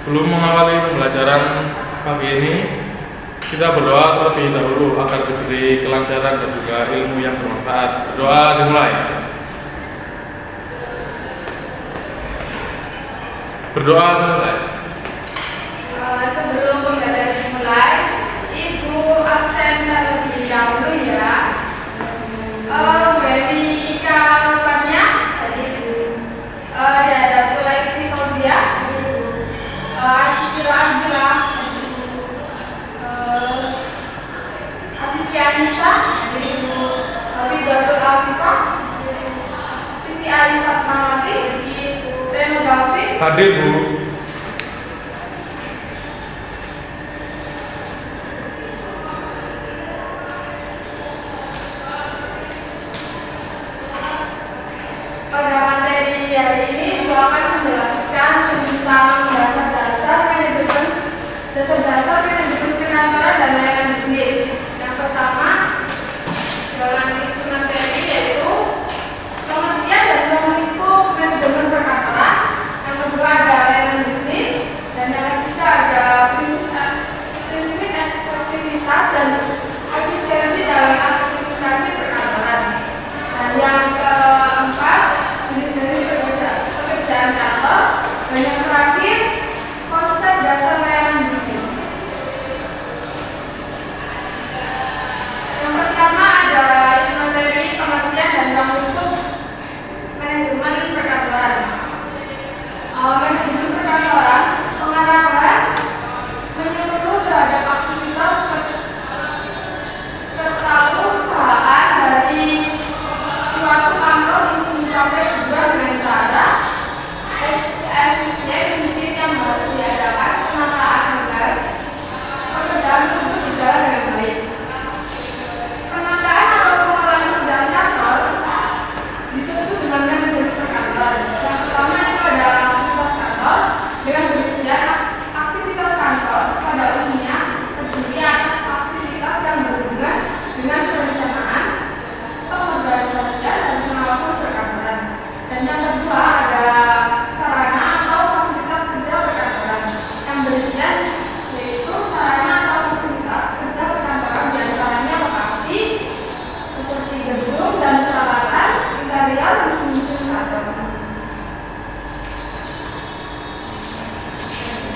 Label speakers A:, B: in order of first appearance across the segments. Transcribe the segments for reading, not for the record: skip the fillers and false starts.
A: Sebelum mengawali pembelajaran pagi ini, kita berdoa terlebih dahulu agar diberi kelancaran dan juga ilmu yang bermanfaat. Berdoa dimulai. Berdoa selesai.
B: Sebelum pembelajaran dimulai, Ibu absen terlebih dahulu ya. Dari Ika rupanya, ada koleksi Fauzia, Asyikira Abdullah, Afifia Anissa, Hafidatul Afifah, Siti Ali Fatmawati, Reno David.
A: Hadir, Bu.
B: Pada materi hari ini, Ibu akan menjelaskan tentang dasar-dasar manajemen pengantaran dan layanan bisnis. Yang pertama, dalam isi materi yaitu pengertian dan membentuk manajemen perkantoran. Yang kedua ada layanan bisnis, dan yang ketiga ada prinsip efektivitas dan efisiensi dalam administrasi perkantoran. Dan yang keempat, jenis-jenis pekerjaan kantor, dan yang terakhir konsep dasar layanan bisnis. Yang pertama ada isi materi pengertian dan membentuk manajemen perkantoran. Manajemen perkantoran pengarahkan menyeluruh terhadap aktivitas perusahaan dari suatu kantor untuk mencapai tujuan dengan cara efisien yang harus diadakan penataan agar pekerjaan tersebut berjalan dengan baik. Penataan atau pengelolaan pekerjaan kantor disebut dengan manajemen perkantoran. Yang pertama itu ada aktivitas kantor dengan berisian aktivitas kantor pada umumnya terdiri atas aktivitas yang berhubungan dengan perencanaan, pengorganisasian dan pengawasan perkantoran. Dan yang kedua ada sarana atau fasilitas kerja perkantoran yang berisian yaitu sarana atau fasilitas kerja perkantoran diantaranya lokasi seperti gedung dan peralatan, interior, mesin-mesin kantor.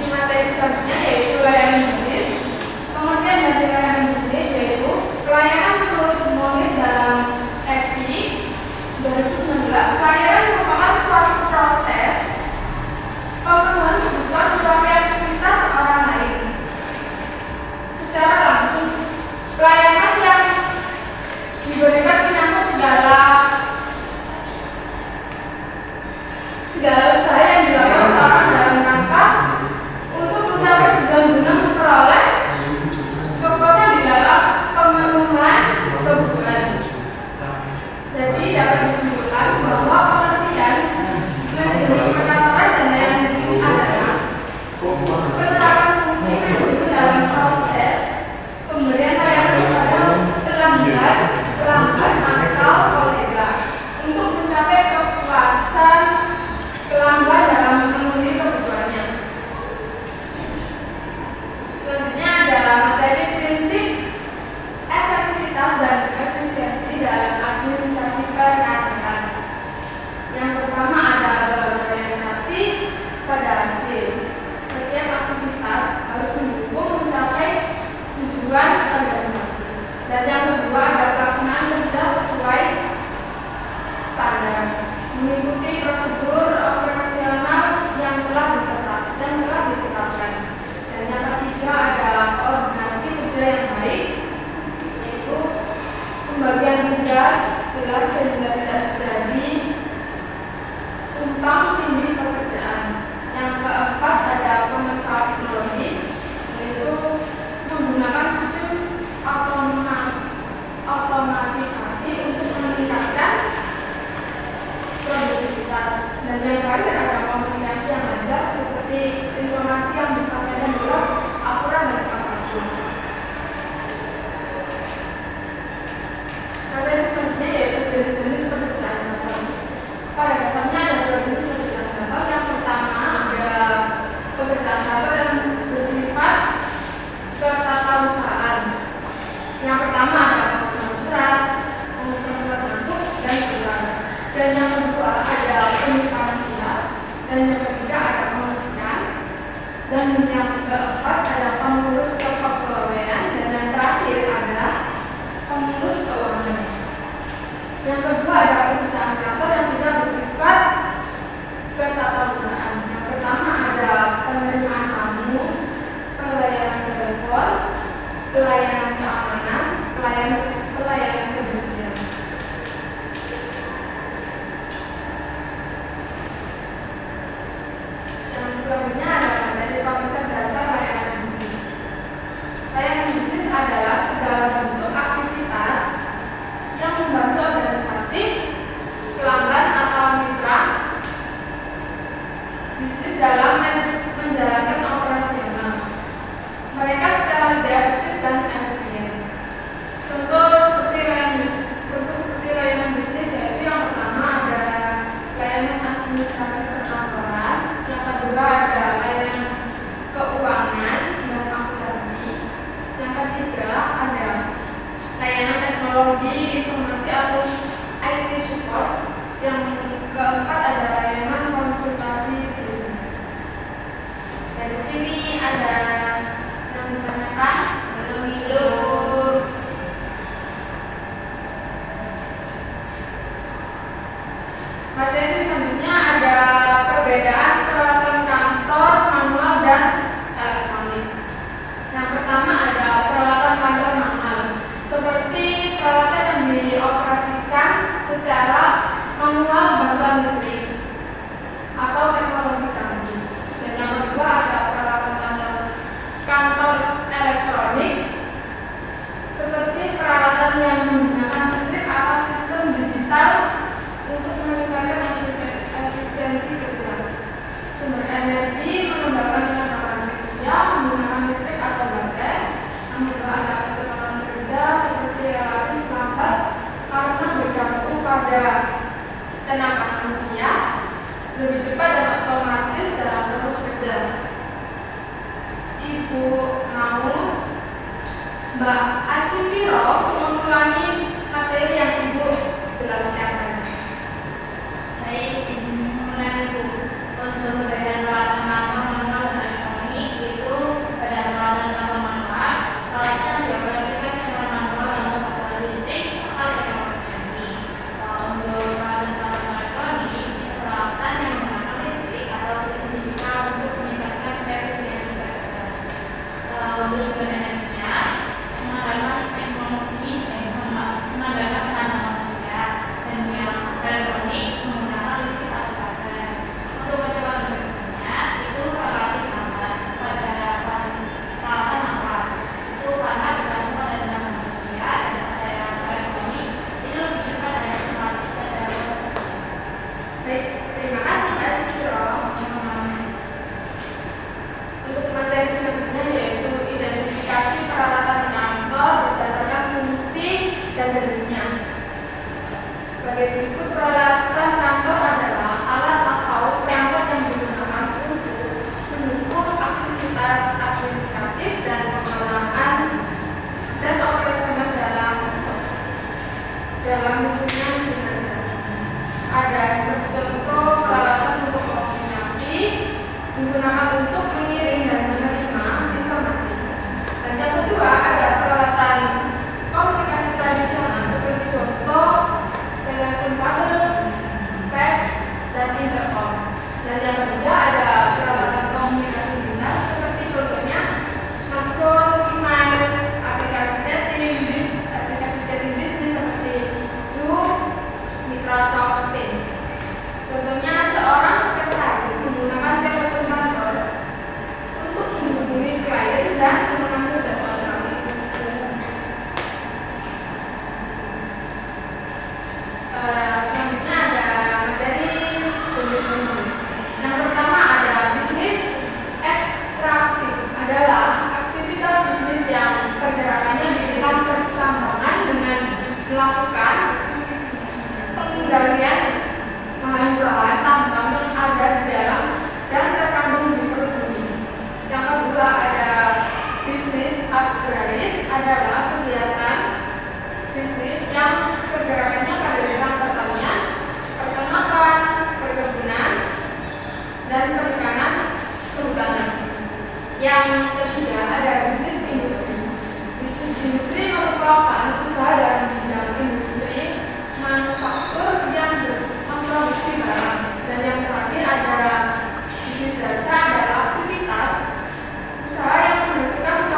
B: Di materi selanjutnya yaitu layanan bisnis. Pengertian dari layanan bisnis yaitu pelayanan menurut monit dalam SI 2019. Pelayanan merupakan suatu proses pemenuhan kebutuhan berbagai aktivitas orang lain secara langsung. Pelayanan yang diberikan menyangkut segala usaha yang dilakukan seorang dalam rangka untuk mencapai tujuan guna memperoleh kepuasan di dalam pemenuhan kebutuhan. Jadi dapat disimpulkan bahwa pengertian manajemen perkantoran dan layanan bisnis adalah penerapan fungsi manajemen dalam proses pemberian layanan kepada pelanggan atau kolega untuk mencapai kepuasan pelanggan dalam memenuhi kebutuhannya. Selanjutnya ada materi prinsip efektivitas dan efisiensi dalam administrasi perkantoran. Yang pertama ada berorientasi pada hasil. Setiap aktivitas harus mendukung mencapai tujuan organisasi. Dan yang kedua ada pelaksanaan kerja sesuai standar, mengikuti prosedur operasional yang telah ditetapkan. Dan yang ketiga ada koordinasi kerja yang baik, yaitu pembagian tugas jelas sehingga tidak terjadi tumpang tindih pekerjaan. Yang keempat ada pemanfaat teknologi, yaitu menggunakan sistem otomatisasi untuk meningkatkan produktivitas. Dan yang terakhir ada komunikasi yang lancar seperti informasi yang disampaikan jelas, akurat dan tepat waktu. Materi selanjutnya dan yang ketiga ada pengertian, dan yang keempat ada pengurus kepegawaian, dan yang terakhir ada pengurus keuangan. Yang kedua ada pekerjaan kantor yang tidak bersifat ketatanegaraan. Yang pertama ada penerimaan tamu, pelayanan telepon, pelayanan keamanan, pelayanan kebersihan. Yang selanjutnya adalah dari konsep dasar layanan bisnis. Layanan bisnis adalah segala bentuk aktivitas yang membantu organisasi, pelanggan atau mitra bisnis dalam menjalankan operasional mereka secara lebih efektif dan efisien. Contoh seperti layanan bisnis yaitu yang pertama ada layanan administrasi perkantoran, yang kedua ada layanan keuangan dan akuntansi, yang ketiga ada layanan teknologi informasi atau IT support, yang keempat ada layanan konsultasi bisnis. Dari sini ada yang ditanyakan? Belum. Materi selanjutnya ada perbedaan peralatan kantor manual dan elektronik. Yang pertama ada peralatan kantor manual, seperti peralatan yang dioperasikan secara manual bantuan listrik atau teknologi canggih. Dan yang kedua ada peralatan kantor elektronik, seperti peralatan yang menggunakan listrik atau sistem digital untuk meningkatkan efisiensi kerja. Sumber energi mengembangkan tenaga manusia menggunakan listrik atau baterai. Yang kedua ada kecepatan kerja seperti relatif lambat karena bergantung pada tenaga manusia, lebih cepat dan otomatis dalam proses kerja. Ibu mau Mbak Asifiro mengulangi materi yang Ibu jelaskan tadi.
C: Baik, izin mengulangi Bu. Untuk perbedaan peralatan kantor manual dan elektronik itu pada peralatan kantor manual, peralatan yang dioperasikan secara manual atau pakai listrik atau teknologi canggih. Untuk peralatan kantor elektronik, peralatan yang menggunakan listrik atau sistem digital untuk meningkatkan efisiensi kerja. Untuk sumber energinya, mengandalkan tenaga manusia, dan yang elektronik menggunakan listrik atau baterai. Untuk kecepatan kerjanya,
B: Yang ketiga ada bisnis industri. Bisnis industri merupakan usaha dalam bidang industri manufaktur yang memproduksi barang. Dan yang terakhir ada bisnis jasa, adalah aktivitas usaha yang menghasilkan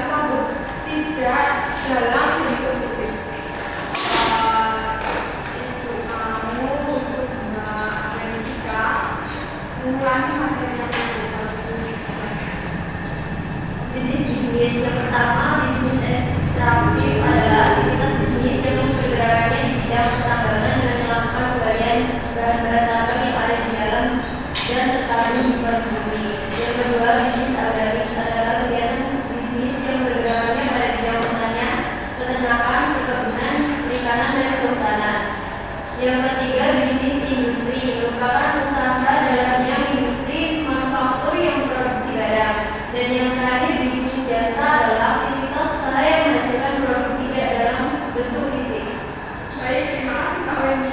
B: produk tidak dalam bentuk fisik. Ibu kamu untuk Mbak Jessica mengulangi materi yang
C: Jenis bisnis yang pertama, bisnis ekstraktif adalah aktivitas bisnis yang bergeraknya di bidang pertambangan dengan melakukan pembalian bahan-bahan tambang yang ada di dalam dan terkandung di perut bumi. Yang kedua, bisnis agraris adalah kegiatan bisnis yang bergeraknya pada bidang pertanian, peternakan, perkebunan, perikanan, dan kehutanan. Yang ketiga, bisnis industri merupakan usaha dalam bidang industri manufaktur yang memproduksi barang. Dan yang terakhir, bisnis jasa adalah aktivitas usaha yang menghasilkan produk tidak dalam bentuk fisik.
B: Baik, terima kasih Pak Wendy.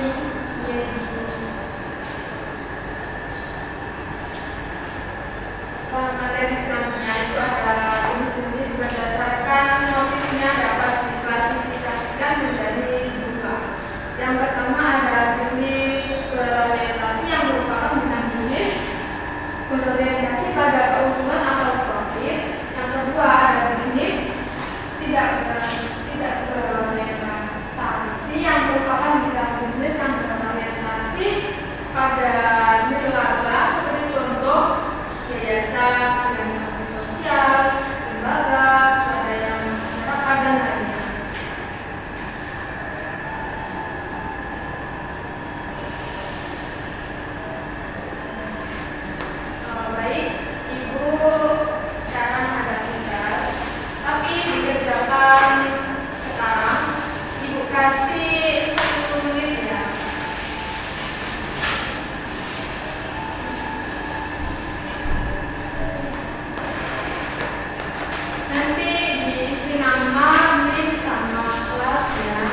B: Materi selanjutnya itu adalah jenis-jenis berdasarkan motifnya dapat diklasifikasikan menjadi dua. Yang pertama ada bisnis berorientasi yang merupakan bidang bisnis berorientasi pada keuntungan atau profit. Yang kedua ada bisnis tidak berorientasi yang merupakan bidang bisnis yang berorientasi pada nilai laba seperti contoh yayasan, organisasi sosial, lembaga, swadaya masyarakat, dan lainnya. Baik, Ibu sekarang ada tugas, tapi dikerjakan sekarang. Ibu kasih 10 menit ya. Nanti diisi nama, NIM, sama kelas ya.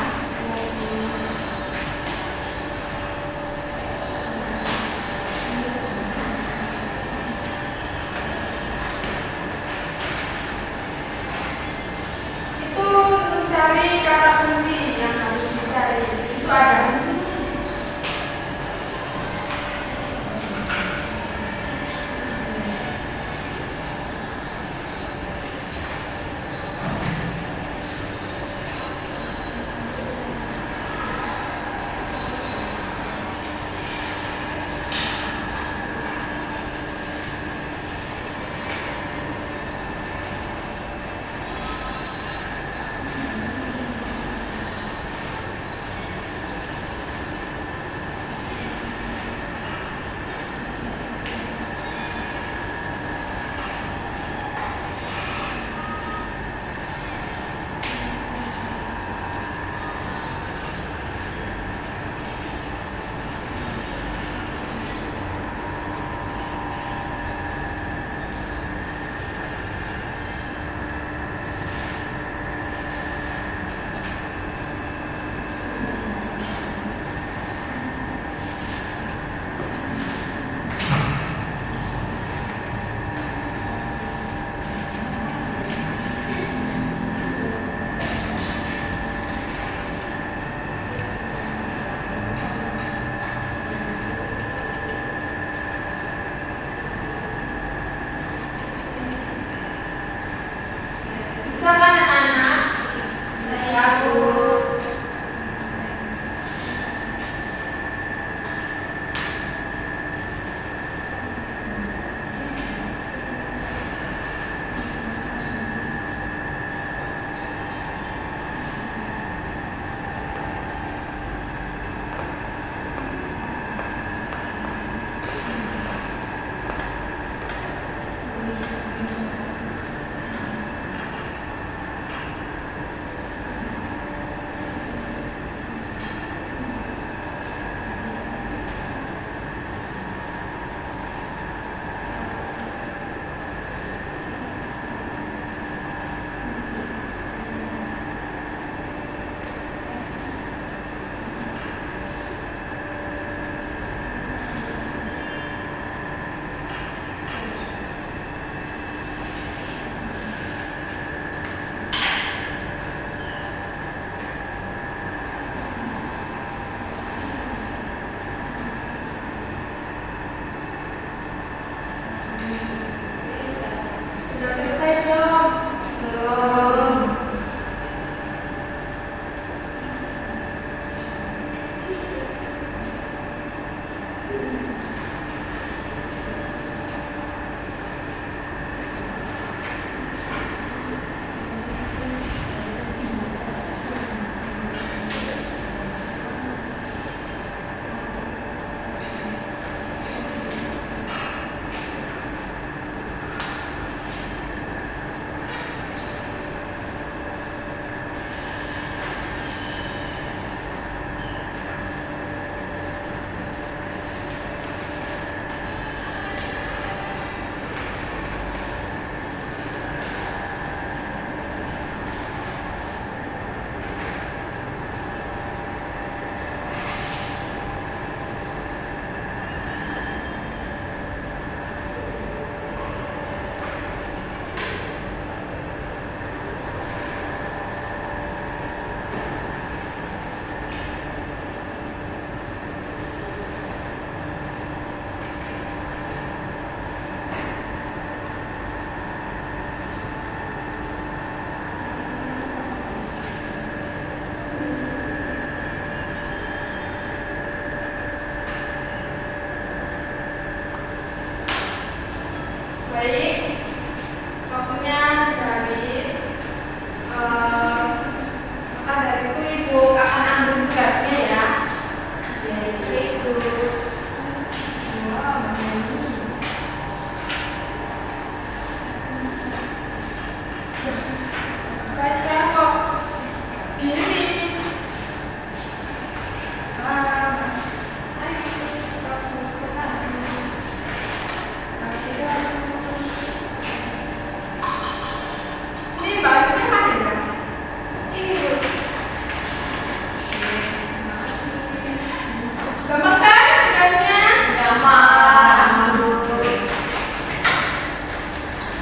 B: Itu mencari kata kunci yang harus dicari. Di situ ada Baik, waktunya sudah habis. Maka dari itu Ibu akan ambil tugasnya ya. Yaitu Ibu baca kok gini. Ini bajunya mana ya? Ini Bu. Gampang kan tugasnya?
C: Gampang.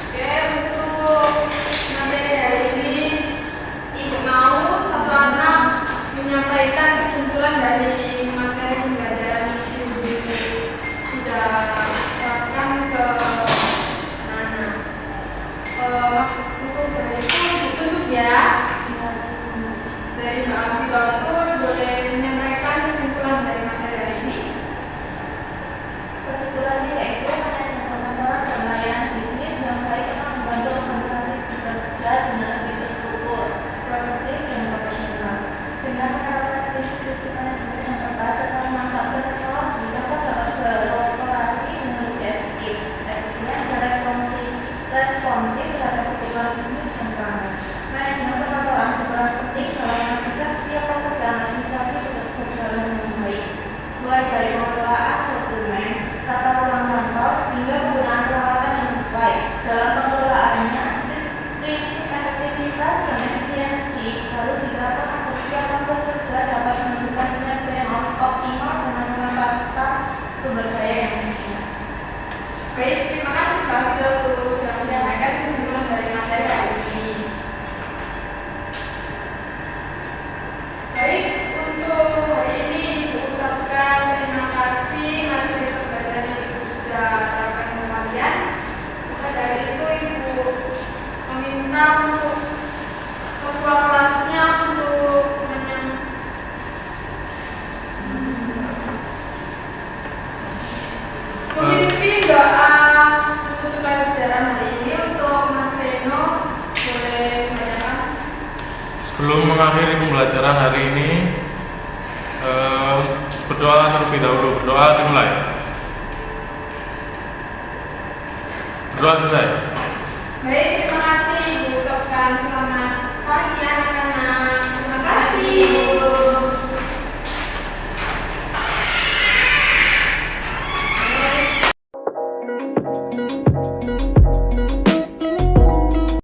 B: Oke, untuk materi hari ini Ibu mau satu anak menyampaikan kesimpulan dari materi pembelajaran yang Ibu sudah terapkan ke anak-anak. Untuk dari itu ditutup ya. Dari Mbak Afidatul boleh menyampaikan kesimpulan dari materi hari ini.
C: Kesimpulannya yaitu manajemen perkantoran dan layanan bisnis yang baik akan membantu organisasi bekerja dengan lebih terstruktur, produktif, dan profesional. Dengan menerapkan prinsip-prinsip manajemen yang tepat serta memanfaatkan teknologi, dapat beroperasi dengan lebih efektif, efisien, dan responsif terhadap kebutuhan bisnis dan pelanggan. Manajemen perkantoran berperan penting dalam memastikan setiap pekerjaan organisasi tetap berjalan dengan baik, mulai dari pengelolaan dokumen, tata ruang kantor, hingga penggunaan peralatan yang sesuai. Dalam pengelolaannya, prinsip efektivitas dan efisiensi harus diterapkan agar setiap proses kerja dapat menghasilkan kinerja yang optimal dengan memanfaatkan sumber daya yang ada.
B: Baik, terima kasih Mbak Afidatul sudah menyampaikan kesimpulan dari materi hari ini. Baik, untuk hari ini Ibu ucapkan terima kasih materi pembelajaran yang Ibu sudah terapkan ke kalian. Maka dari itu Ibu meminta untuk ketua kelasnya untuk memimpin doa untuk pelajaran hari ini. Untuk Mas Reno boleh membacakan.
A: Sebelum mengakhiri pembelajaran hari ini, berdoa terlebih dahulu. Berdoa dimulai. Berdoa selesai.
B: Baik, terima kasih Ibu ucapkan selamat